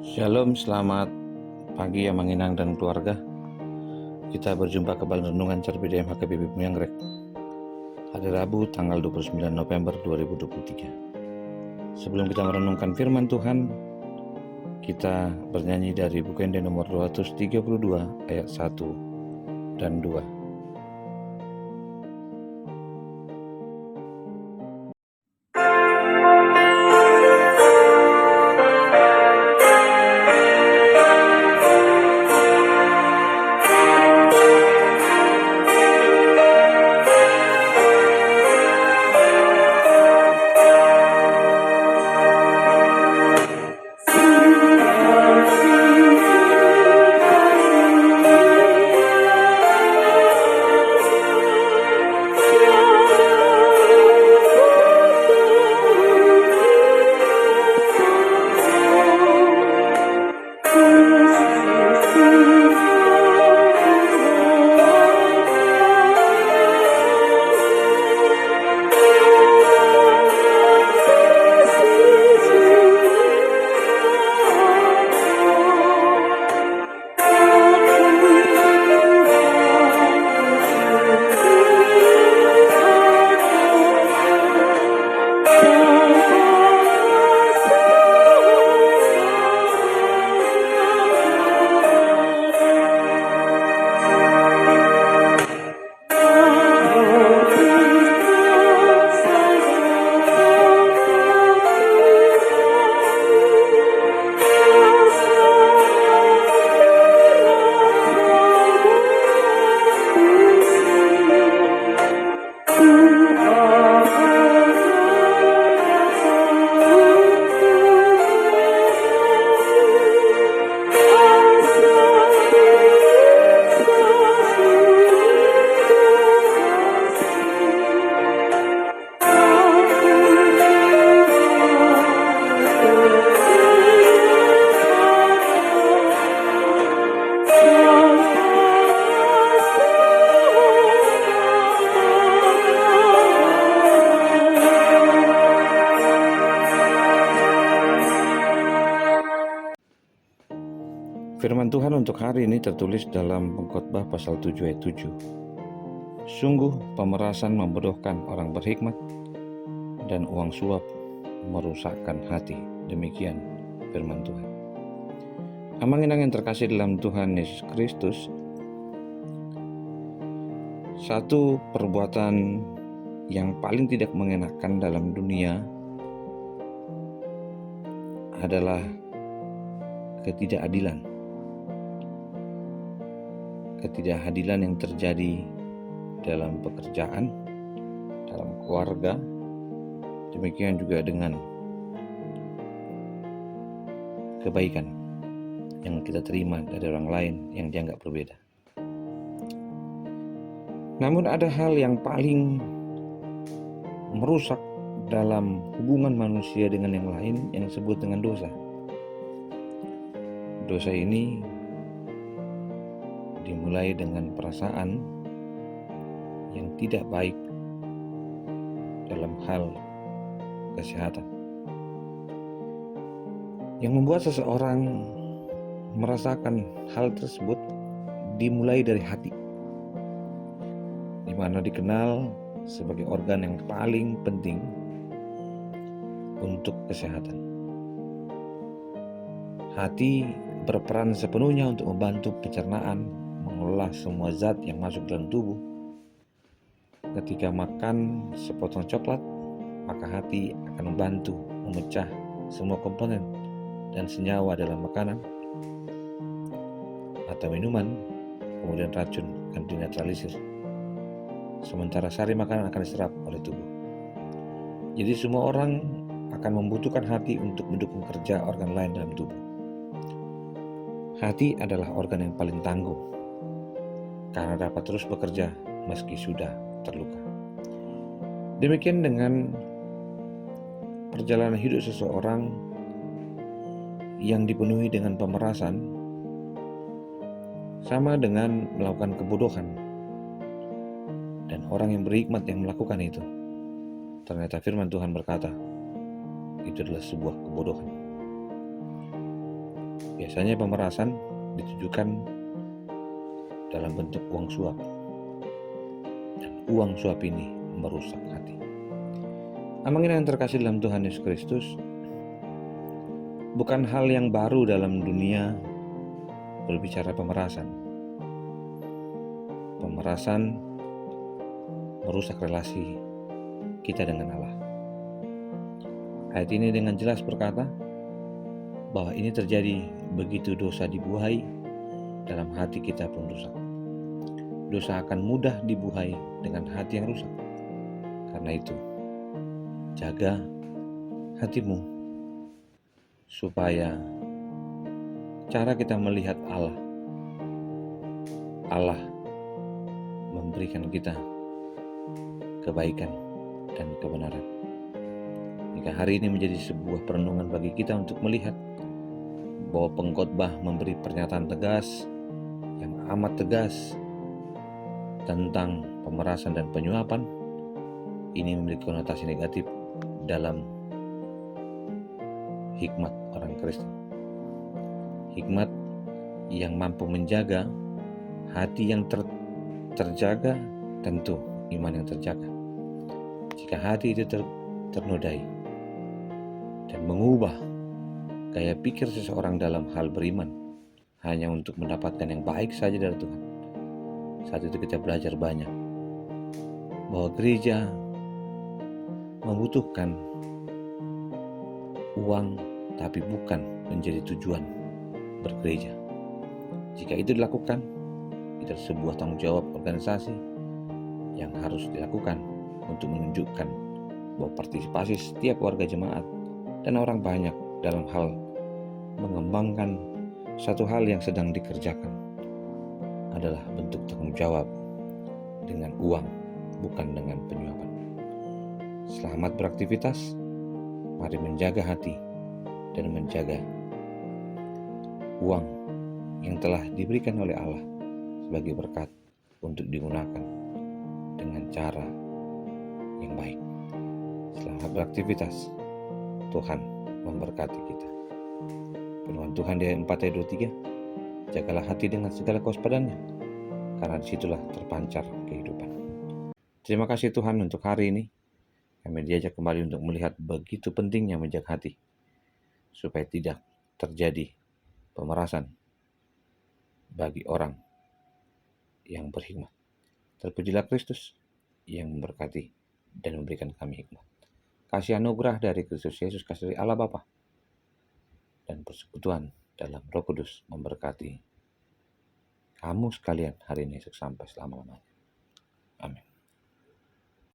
Shalom, selamat pagi ya Manginang dan keluarga. Kita berjumpa kembali renungan Cerbida MHKBP Pemiangrek. Hari Rabu tanggal 29 November 2023. Sebelum kita merenungkan firman Tuhan, kita bernyanyi dari buku Ende nomor 232 ayat 1 dan 2. Firman Tuhan untuk hari ini tertulis dalam Pengkhotbah pasal 7 ayat 7. Sungguh pemerasan membodohkan orang berhikmat dan uang suap merusakkan hati. Demikian firman Tuhan. Amanginang yang terkasih dalam Tuhan Yesus Kristus, satu perbuatan yang paling tidak mengenakan dalam dunia adalah ketidakadilan. Ketidakadilan yang terjadi dalam pekerjaan, dalam keluarga, demikian juga dengan kebaikan yang kita terima dari orang lain yang dianggap berbeda. Namun ada hal yang paling merusak dalam hubungan manusia dengan yang lain yang disebut dengan dosa. Dosa ini dimulai dengan perasaan yang tidak baik dalam hal kesehatan, yang membuat seseorang merasakan hal tersebut dimulai dari hati, di mana dikenal sebagai organ yang paling penting untuk kesehatan. Hati berperan sepenuhnya untuk membantu pencernaan, mengelola semua zat yang masuk dalam tubuh. Ketika makan sepotong coklat, maka hati akan membantu memecah semua komponen dan senyawa dalam makanan atau minuman, kemudian racun akan dinetralisir. Sementara sari makanan akan diserap oleh tubuh. Jadi semua orang akan membutuhkan hati untuk mendukung kerja organ lain dalam tubuh. Hati adalah organ yang paling tangguh karena dapat terus bekerja meski sudah terluka. Demikian dengan perjalanan hidup seseorang yang dipenuhi dengan pemerasan, sama dengan melakukan kebodohan. Dan orang yang berhikmat yang melakukan itu, ternyata firman Tuhan berkata, itu adalah sebuah kebodohan. Biasanya pemerasan ditujukan dalam bentuk uang suap, dan uang suap ini merusak hati. Amangin yang terkasih dalam Tuhan Yesus Kristus, bukan hal yang baru dalam dunia berbicara pemerasan. Pemerasan merusak relasi kita dengan Allah. Ayat ini dengan jelas berkata bahwa ini terjadi begitu dosa dibuai, dalam hati kita pun rusak. Dosa akan mudah dibuai dengan hati yang rusak. Karena itu, jaga hatimu supaya cara kita melihat Allah memberikan kita kebaikan dan kebenaran. Jika hari ini menjadi sebuah perenungan bagi kita untuk melihat bahwa pengkhotbah memberi pernyataan tegas, yang amat tegas tentang pemerasan dan penyuapan, ini memiliki konotasi negatif dalam hikmat orang Kristen. Hikmat yang mampu menjaga hati yang terjaga, tentu iman yang terjaga. Jika hati itu ternodai dan mengubah gaya pikir seseorang dalam hal beriman hanya untuk mendapatkan yang baik saja dari Tuhan, saat itu kita belajar banyak bahwa gereja membutuhkan uang, tapi bukan menjadi tujuan bergereja. Jika itu dilakukan, itu sebuah tanggung jawab organisasi yang harus dilakukan untuk menunjukkan bahwa partisipasi setiap warga jemaat dan orang banyak dalam hal mengembangkan satu hal yang sedang dikerjakan adalah bentuk tanggung jawab dengan uang, bukan dengan penyuapan. Selamat beraktivitas, mari menjaga hati dan menjaga uang yang telah diberikan oleh Allah sebagai berkat untuk digunakan dengan cara yang baik. Selamat beraktivitas, Tuhan memberkati kita. Firman Tuhan di ayat 4 ayat 23, jagalah hati dengan segala kewaspadaannya, karena disitulah terpancar kehidupan. Terima kasih Tuhan untuk hari ini. Kami diajak kembali untuk melihat begitu pentingnya menjaga hati, supaya tidak terjadi pemerasan bagi orang yang berhikmat. Terpujilah Kristus yang memberkati dan memberikan kami hikmat. Kasih anugerah dari Kristus Yesus, kasih dari Allah Bapa, dan persekutuan dalam Roh Kudus memberkati kamu sekalian hari ini sampai selama-lamanya. Amin.